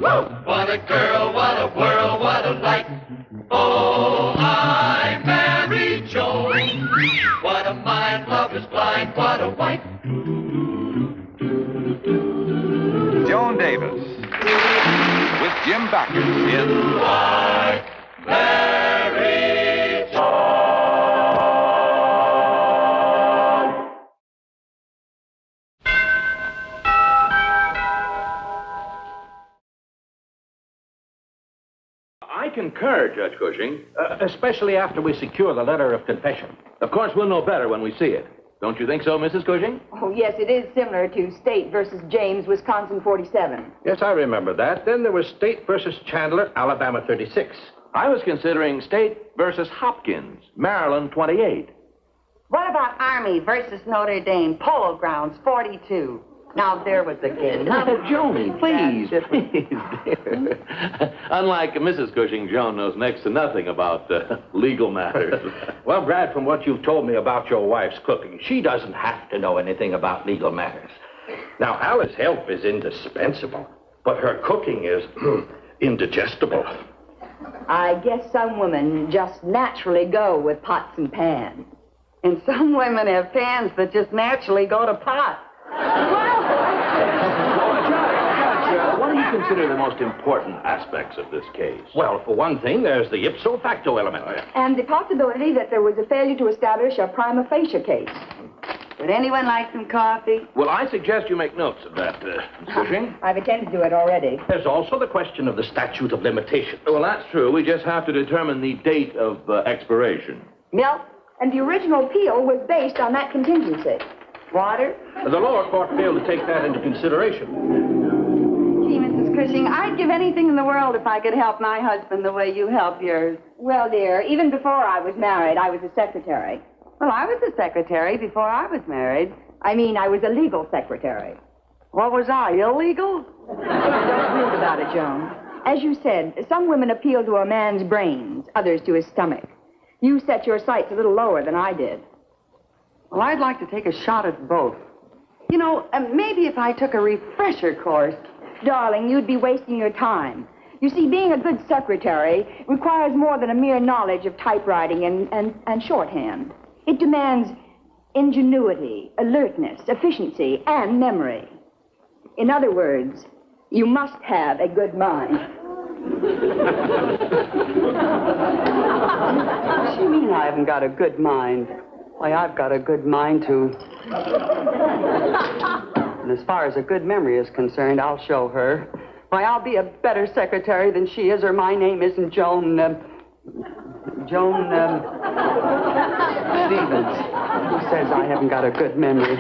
What a girl, what a world, what a light. Oh, I married Joan. What a mind, love is blind, what a wife. Joan Davis with Jim Backus in I married Joan. I concur, Judge Cushing. Especially after we secure the letter of confession. Of course, we'll know better when we see it. Don't you think so, Mrs. Cushing? Oh, yes, it is similar to State versus James, Wisconsin 47. Yes, I remember that. Then there was State versus Chandler, Alabama 36. I was considering State versus Hopkins, Maryland 28. What about Army versus Notre Dame, Polo Grounds 42? Now, there was a game. Now, Joanie, please, please, dear. Unlike Mrs. Cushing, Joan knows next to nothing about legal matters. Well, Brad, from what you've told me about your wife's cooking, she doesn't have to know anything about legal matters. Now, Alice's help is indispensable, but her cooking is indigestible. I guess some women just naturally go with pots and pans. And some women have pans that just naturally go to pot. Judge, what do you consider the most important aspects of this case? Well, for one thing, there's the ipso facto element. And the possibility that there was a failure to establish a prima facie case. Would anyone like some coffee? Well, I suggest you make notes of that, Mrs. Cushing. I've attended to it already. There's also the question of the statute of limitations. Well, that's true. We just have to determine the date of expiration. Yep. And the original appeal was based on that contingency. Water? The lower court failed to take that into consideration. Gee, Mrs. Cushing, I'd give anything in the world if I could help my husband the way you help yours. Well, dear, even before I was married, I was a secretary. Well, I was a secretary before I was married. I mean, I was a legal secretary. What was I, illegal? Don't brood about it, Joan. As you said, some women appeal to a man's brains, others to his stomach. You set your sights a little lower than I did. Well, I'd like to take a shot at both. You know, maybe if I took a refresher course. Darling, you'd be wasting your time. You see, being a good secretary requires more than a mere knowledge of typewriting and shorthand. It demands ingenuity, alertness, efficiency, and memory. In other words, you must have a good mind. What does she mean I haven't got a good mind? Why, I've got a good mind, too. And as far as a good memory is concerned, I'll show her. Why, I'll be a better secretary than she is, or my name isn't Joan, Stevens. Who says I haven't got a good memory?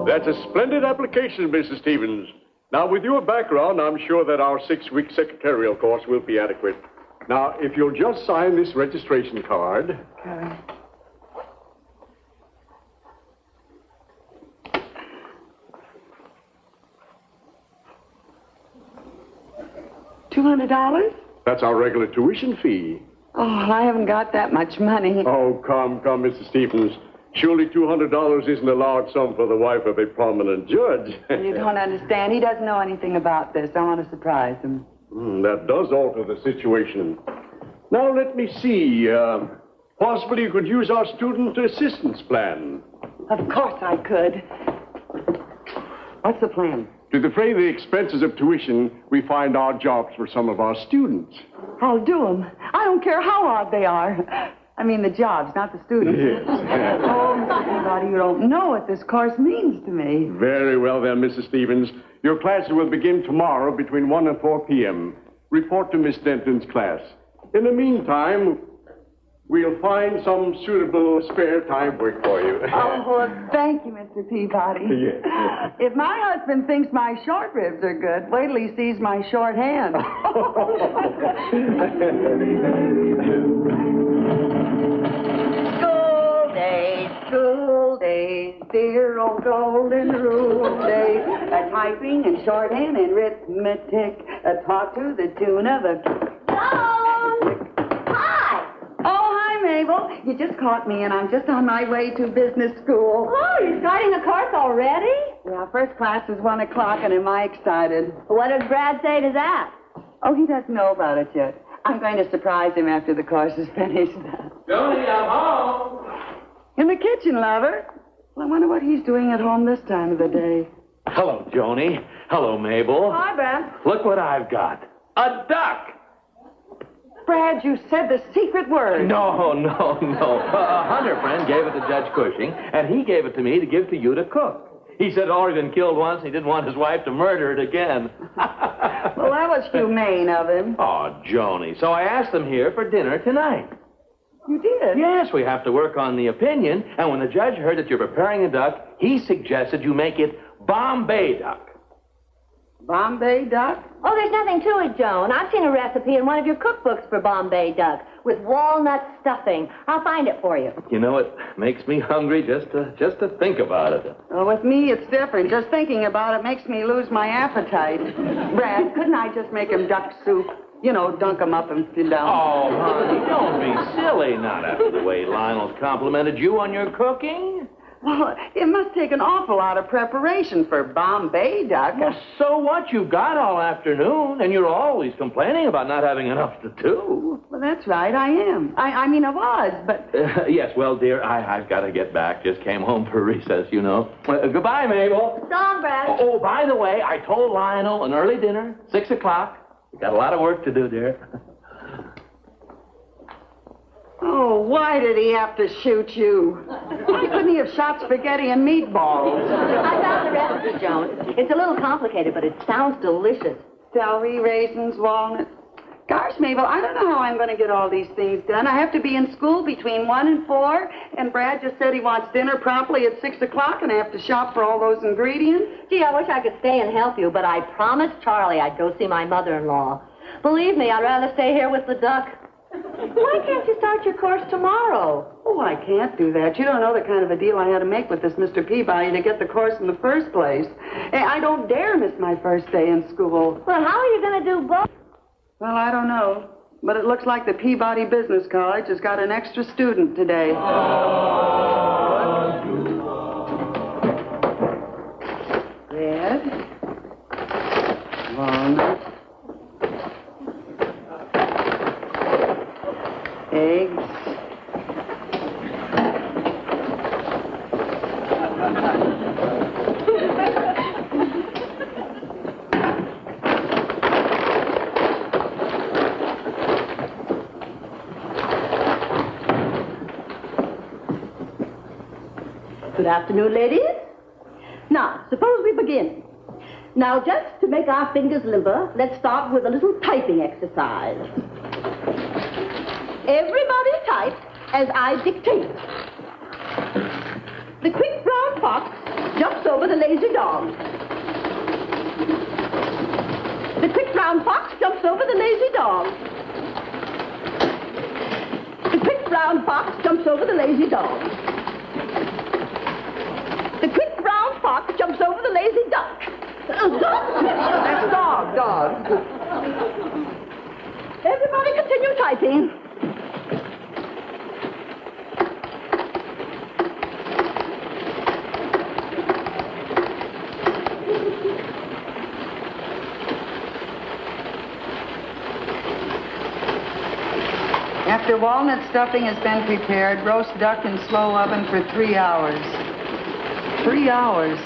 That's a splendid application, Mrs. Stevens. Now, with your background, I'm sure that our 6-week secretarial course will be adequate. Now, if you'll just sign this registration card. Okay. $200? That's our regular tuition fee. Oh, I haven't got that much money. Oh, come, Mrs. Stevens. Surely $200 isn't a large sum for the wife of a prominent judge. You don't understand. He doesn't know anything about this. I want to surprise him. That does alter the situation. Now, let me see. Possibly you could use our student assistance plan. Of course I could. What's the plan? To defray the expenses of tuition, we find odd jobs for some of our students. I'll do them. I don't care how odd they are. I mean the jobs, not the students. Yes. Oh, Mr. Peabody, you don't know what this course means to me. Very well, then, Mrs. Stevens. Your classes will begin tomorrow between 1 and 4 p.m. Report to Miss Denton's class. In the meantime, we'll find some suitable spare time work for you. Oh, well, thank you, Mr. Peabody. Yes. If my husband thinks my short ribs are good, wait till he sees my short hand. School days, dear old golden rule days. Typing and shorthand and arithmetic. Talk to the tune of a... Hi! Oh, hi, Mabel. You just caught me, and I'm just on my way to business school. Oh, you're starting a course already? Yeah, first class is 1 o'clock, and am I excited? What does Brad say to that? Oh, he doesn't know about it yet. I'm going to surprise him after the course is finished. Joanie, I'm home. In the kitchen, lover. Well, I wonder what he's doing at home this time of the day. Hello, Joanie. Hello, Mabel. Hi, Brad. Look what I've got. A duck! Brad, you said the secret word. No. A hunter friend gave it to Judge Cushing, and he gave it to me to give to you to cook. He said it already been killed once, and he didn't want his wife to murder it again. Well, that was humane of him. Oh, Joanie. So I asked them here for dinner tonight. You did? Yes, we have to work on the opinion, and when the judge heard that you're preparing a duck, he suggested you make it Bombay Duck. Bombay Duck? Oh, there's nothing to it, Joan. I've seen a recipe in one of your cookbooks for Bombay Duck with walnut stuffing. I'll find it for you. You know, it makes me hungry just to think about it. Well, with me, it's different. Just thinking about it makes me lose my appetite. Brad, couldn't I just make him duck soup? You know, dunk him up and sit down. Oh, honey, don't be silly. Not after the way Lionel's complimented you on your cooking. Well, it must take an awful lot of preparation for Bombay Duck. Well, so what? You've got all afternoon, and you're always complaining about not having enough to do. Well, that's right, I am. I mean, I was, but... Yes, well, dear, I've got to get back. Just came home for recess, you know. Goodbye, Mabel. So long, Brad. Oh, by the way, I told Lionel an early dinner, 6 o'clock. We've got a lot of work to do, dear. Oh, why did he have to shoot you? Why couldn't he have shot spaghetti and meatballs? I found the recipe, Joan. It's a little complicated, but it sounds delicious. Celery, raisins, walnuts. Gosh, Mabel, I don't know how I'm going to get all these things done. I have to be in school between 1 and 4, and Brad just said he wants dinner promptly at 6 o'clock, and I have to shop for all those ingredients. Gee, I wish I could stay and help you, but I promised Charlie I'd go see my mother-in-law. Believe me, I'd rather stay here with the duck. Why can't you start your course tomorrow? Oh, I can't do that. You don't know the kind of a deal I had to make with this Mr. Peabody to get the course in the first place. I don't dare miss my first day in school. Well, how are you going to do both? Well, I don't know. But it looks like the Peabody Business College has got an extra student today. Bread. Walnut. Eggs. Good afternoon, ladies. Now, suppose we begin. Now, just to make our fingers limber, let's start with a little typing exercise. Everybody type as I dictate. The quick brown fox jumps over the lazy dog. The quick brown fox jumps over the lazy dog. The quick brown fox jumps over the lazy dog. The quick brown fox jumps over the lazy duck. That's dog. Everybody continue typing. After walnut stuffing has been prepared, roast duck in slow oven for 3 hours. 3 hours.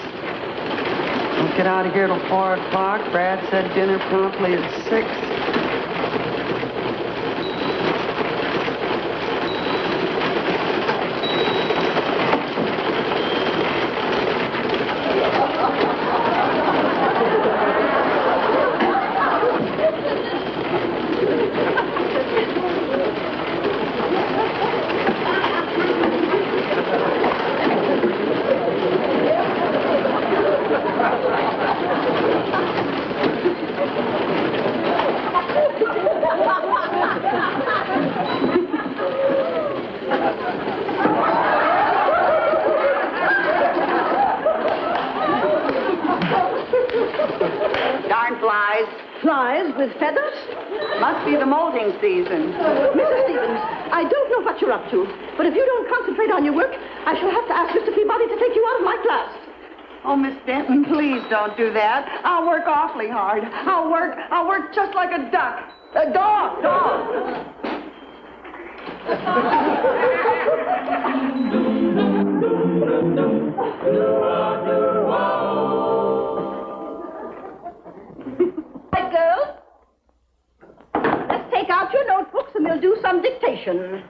Don't get out of here till 4 o'clock. Brad said dinner promptly at 6. With feathers? Must be the molting season. Mrs. Stevens, I don't know what you're up to, but if you don't concentrate on your work, I shall have to ask Mr. Peabody to take you out of my class. Oh, Miss Denton, please don't do that. I'll work awfully hard. I'll work just like a duck. A dog. Right, girls. Let's take out your notebooks and we'll do some dictation.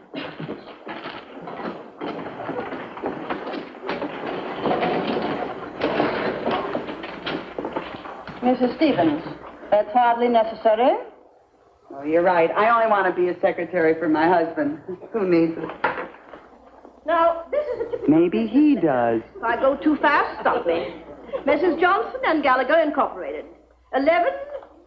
Mrs. Stevens, that's hardly necessary. Oh, you're right. I only want to be a secretary for my husband. Who needs it? Now, this is a typical... Maybe he does. If I go too fast, stop me. Mrs. Johnson and Gallagher Incorporated. 11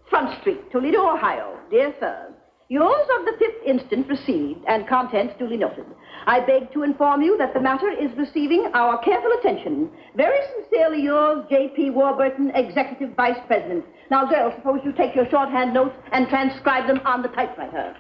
Front Street, Toledo, Ohio. Dear Sir, yours of the 5th instant received and contents duly noted. I beg to inform you that the matter is receiving our careful attention. Very sincerely yours, J.P. Warburton, Executive Vice President. Now, girls, suppose you take your shorthand notes and transcribe them on the typewriter.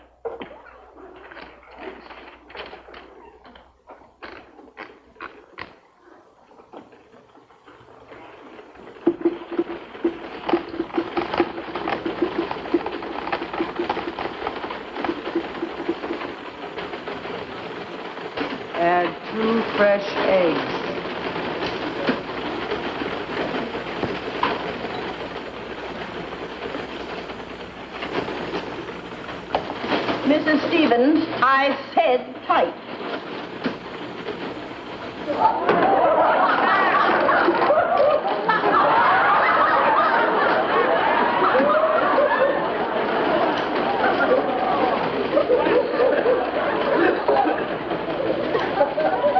Add 2 fresh eggs. Mrs. Stevens, I said type.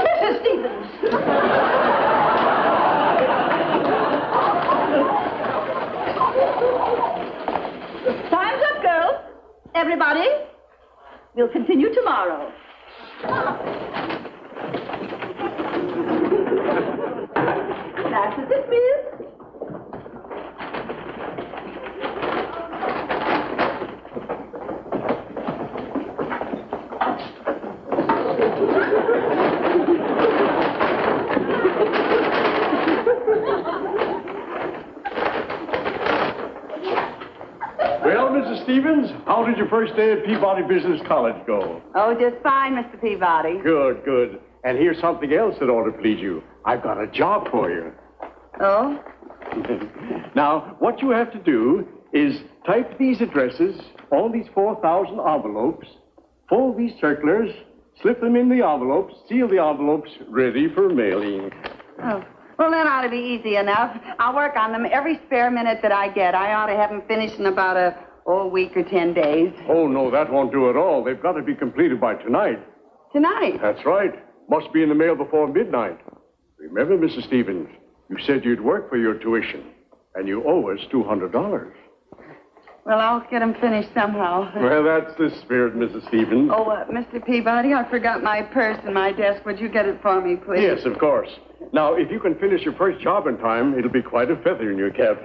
Mrs. Stevens. Time's up, girls. Everybody. We'll continue tomorrow. Class is dismissed. Well, Mrs. Stevens, how did your first day at Peabody Business College go? Oh, just fine, Mr. Peabody. Good, good. And here's something else that ought to please you. I've got a job for you. Oh? Now, what you have to do is type these addresses on these 4,000 envelopes, fold these circulars, slip them in the envelopes, seal the envelopes, ready for mailing. Oh. Well, that ought to be easy enough. I'll work on them every spare minute that I get. I ought to have them finished in about a week or 10 days. Oh, no, that won't do at all. They've got to be completed by tonight. Tonight? That's right. Must be in the mail before midnight. Remember, Mrs. Stevens, you said you'd work for your tuition, and you owe us $200. Well, I'll get them finished somehow. Well, that's the spirit, Mrs. Stevens. Oh, Mr. Peabody, I forgot my purse in my desk. Would you get it for me, please? Yes, of course. Now, if you can finish your first job in time, it'll be quite a feather in your cap.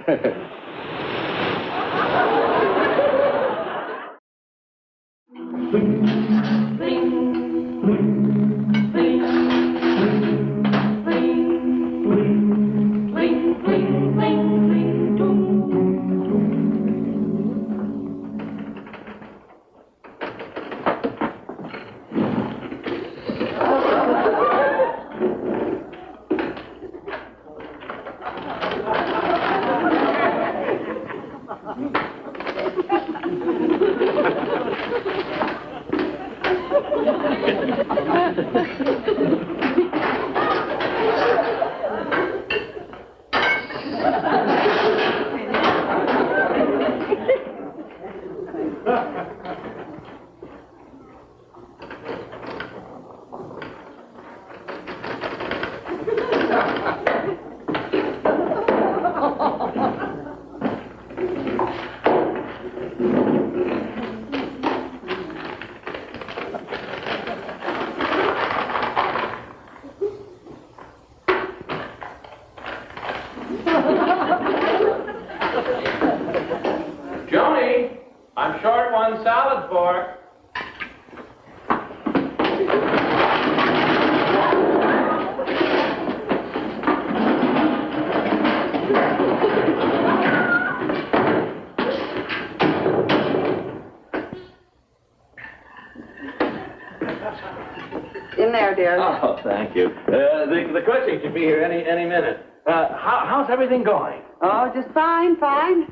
In there, dear. Oh, thank you. The coaching should be here any minute. How's everything going? Oh, just fine.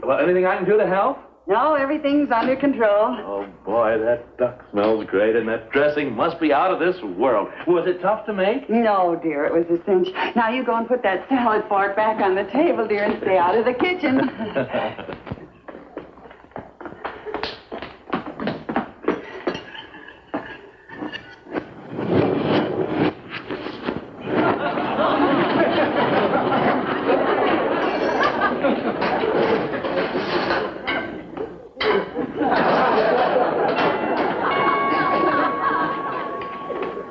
Well, anything I can do to help? No, everything's under control. Oh, boy, that duck smells great, and that dressing must be out of this world. Was it tough to make? No, dear, it was a cinch. Now you go and put that salad fork back on the table, dear, and stay out of the kitchen.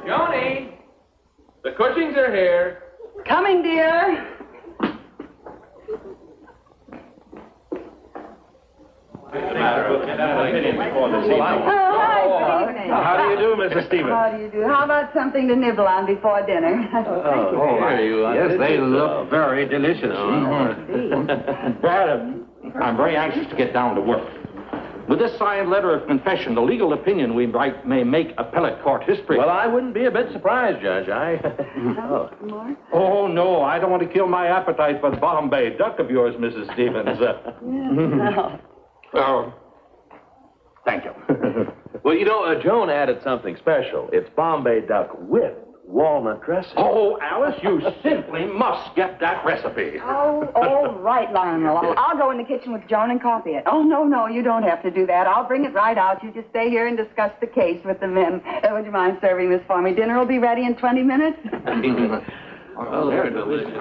Joanie, the Cushings are here. Coming, dear. How do you do, Mrs. Stevens? How do you do? How about something to nibble on before dinner? Yes, they look very delicious. Dad, I'm very anxious to get down to work. With this signed letter of confession, the legal opinion we write may make appellate court history. Well, I wouldn't be a bit surprised, Judge. More? Oh, no, I don't want to kill my appetite for the Bombay Duck of yours, Mrs. Stevens. No. Oh, thank you. Well, you know, Joan added something special. It's Bombay Duck with walnut dressing. Oh, Alice, you simply must get that recipe. Oh, all right, Lionel. I'll go in the kitchen with Joan and copy it. Oh, no, you don't have to do that. I'll bring it right out. You just stay here and discuss the case with the men. Would you mind serving this for me? Dinner will be ready in 20 minutes. Oh, they're delicious.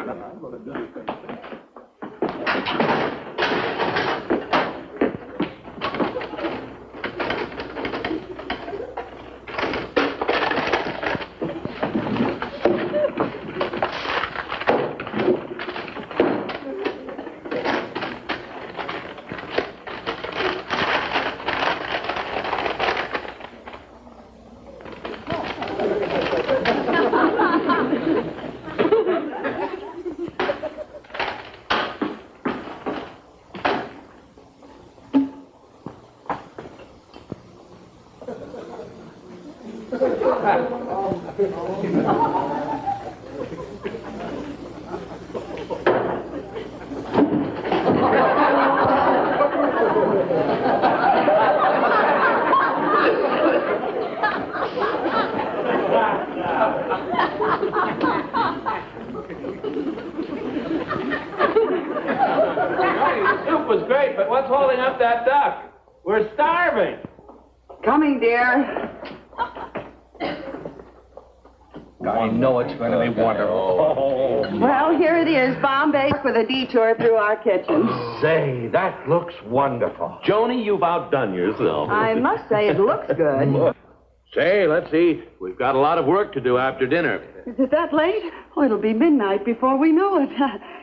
Coming, dear. I know it's going to be wonderful. Well, here it is, Bombay with a detour through our kitchen. Say, that looks wonderful. Joanie, you've outdone yourself. I must say it looks good. Say, let's see. We've got a lot of work to do after dinner. Is it that late? Oh, it'll be midnight before we know it.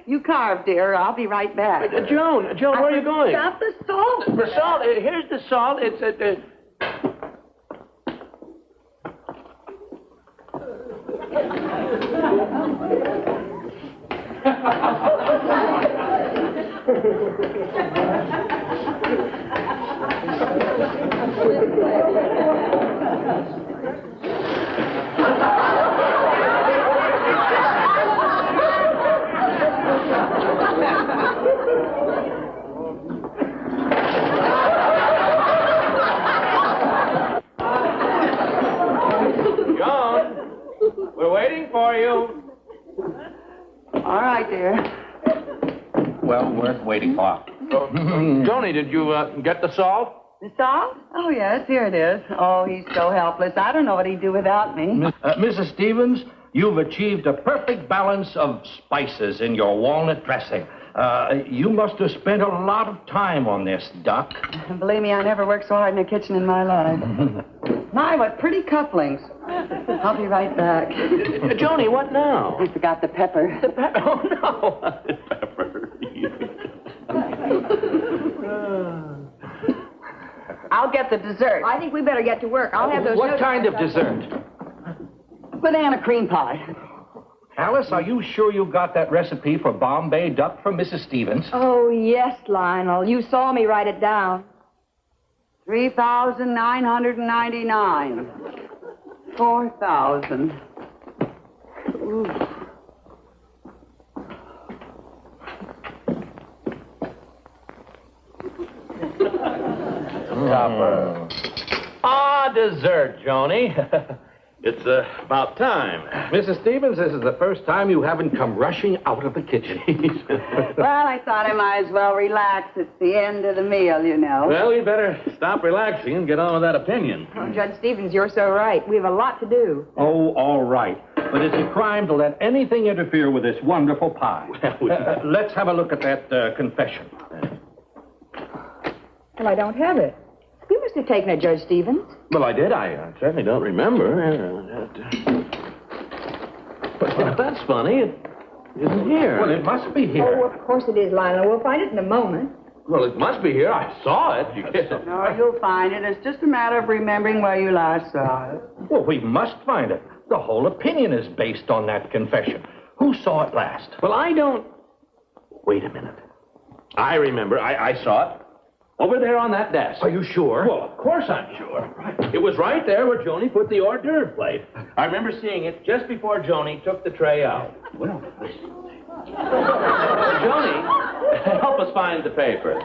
You carve, dear. I'll be right back. Joan, where are you going? Got the salt. The salt. Here's the salt. It's Joan, we're waiting for you. All right, dear. Well, worth waiting for. Joanie, did you get the salt? The salt? Oh, yes, here it is. Oh, he's so helpless. I don't know what he'd do without me. Mrs. Stevens, you've achieved a perfect balance of spices in your walnut dressing. You must have spent a lot of time on this, Duck. Believe me, I never worked so hard in a kitchen in my life. My, what pretty couplings. I'll be right back. Joanie, what now? I forgot the pepper. The pepper? Oh, no. The pepper. I'll get the dessert. I think we better get to work. I'll have those. What kind of dessert? Banana cream pie. Alice, are you sure you got that recipe for Bombay Duck from Mrs. Stevens? Oh, yes, Lionel. You saw me write it down. 3,999. 4,000. Ooh. Copper. Ah, dessert, Joanie. It's about time. Mrs. Stevens, this is the first time you haven't come rushing out of the kitchen. Well, I thought I might as well relax. It's the end of the meal, you know. Well, you'd better stop relaxing and get on with that opinion. Oh, Judge Stevens, you're so right. We have a lot to do. Oh, all right. But it's a crime to let anything interfere with this wonderful pie. Let's have a look at that confession. Well, I don't have it. You must have taken it, Judge Stevens. Well, I did. I certainly don't remember. But that's funny. It isn't here. Well, it must be Oh, here. of course it is, Lionel. We'll find it in a moment. Well, it must be here. I saw it. No, you'll find it. It's just a matter of remembering where you last saw it. Well, we must find it. The whole opinion is based on that confession. Who saw it last? Well, I don't... Wait a minute. I remember. I saw it. Over there on that desk. Are you sure? Well, of course I'm sure. It was right there where Joanie put the hors d'oeuvre plate. I remember seeing it just before Joanie took the tray out. Well, Joanie, help us find the paper.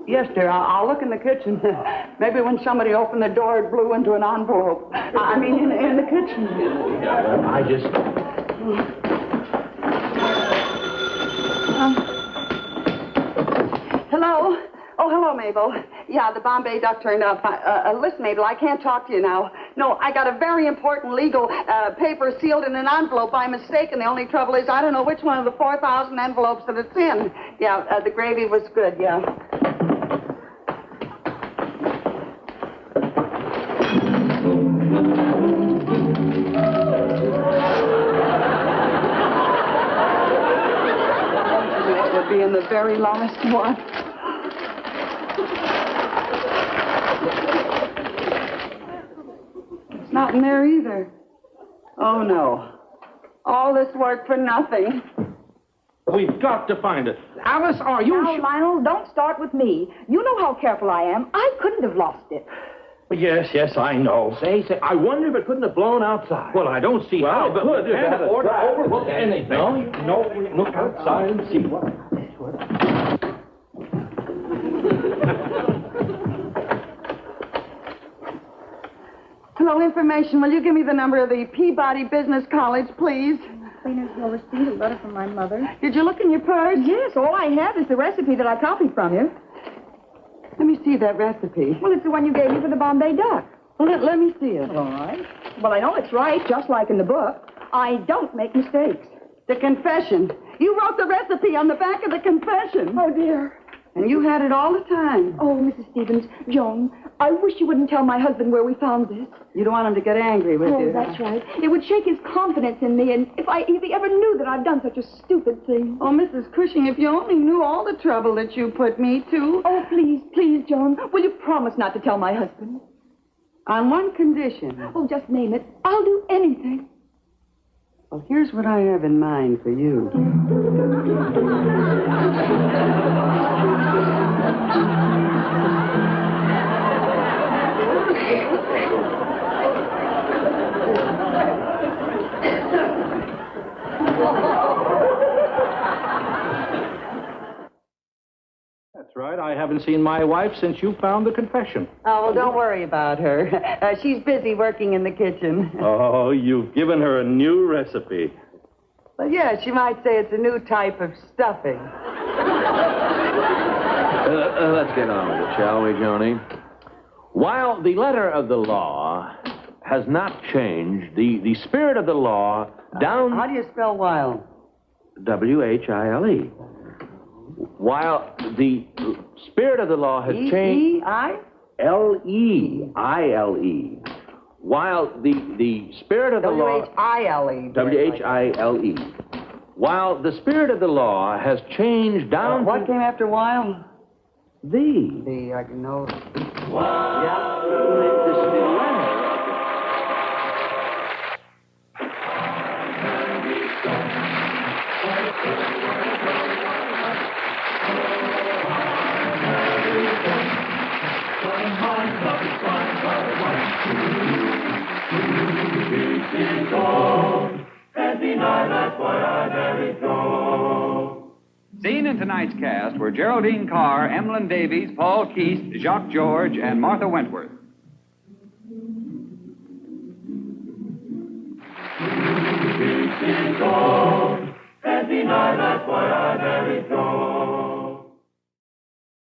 Yes, dear. I'll look in the kitchen. Maybe when somebody opened the door, it blew into an envelope. I mean, in the kitchen. I just... Hello? Oh, hello, Mabel. Yeah, the Bombay Duck turned up. Listen, Mabel, I can't talk to you now. No, I got a very important legal paper sealed in an envelope by mistake, and the only trouble is I don't know which one of the 4,000 envelopes that it's in. Yeah, the gravy was good, yeah. That would be in the very last one. It's not in there either. Oh, no. All this work for nothing. We've got to find it. Alice, are you Now, Lionel, don't start with me. You know how careful I am. I couldn't have lost it. Yes, I know. Say, I wonder if it couldn't have blown outside. Well, I don't see how, but could. we can't afford to overlook Yeah. anything. No, we look outside and see what. Hello, information. Will you give me the number of the Peabody Business College, please? Cleaner's no receipt, a letter from my mother. Did you look in your purse? Yes, all I have is the recipe that I copied from you. Let me see that recipe. Well, it's the one you gave me for the Bombay Duck. Well, let me see it. All right. Well, I know it's right, just like in the book. I don't make mistakes. The confession. You wrote the recipe on the back of the confession. Oh, dear. And you had it all the time. Oh, Mrs. Stevens, Joan, I wish you wouldn't tell my husband where we found this. You don't want him to get angry with you. Oh, that's right. It would shake his confidence in me, and if he ever knew that I've done such a stupid thing. Oh, Mrs. Cushing, if you only knew all the trouble that you put me to. Oh, please, Joan, will you promise not to tell my husband? On one condition. Oh, just name it. I'll do anything. Well, here's what I have in mind for you. That's right. I haven't seen my wife since you found the confession. Oh, well, don't worry about her. She's busy working in the kitchen. Oh, you've given her a new recipe. Well, yeah, she might say it's a new type of stuffing. Let's get on with it, shall we, Joanie? While the letter of the law has not changed, the spirit of the law down... How do you spell while? W-H-I-L-E. While the spirit of the law has changed... E-I? L-E-I-L-E. While the spirit of the law... W-H-I-L-E. W-H-I-L-E. While the spirit of the law has changed down What came after while? The. I can know. I, that's why I married Joan. Seen in tonight's cast were Geraldine Carr, Emlen Davies, Paul Kiis, Jacques George, and Martha Wentworth.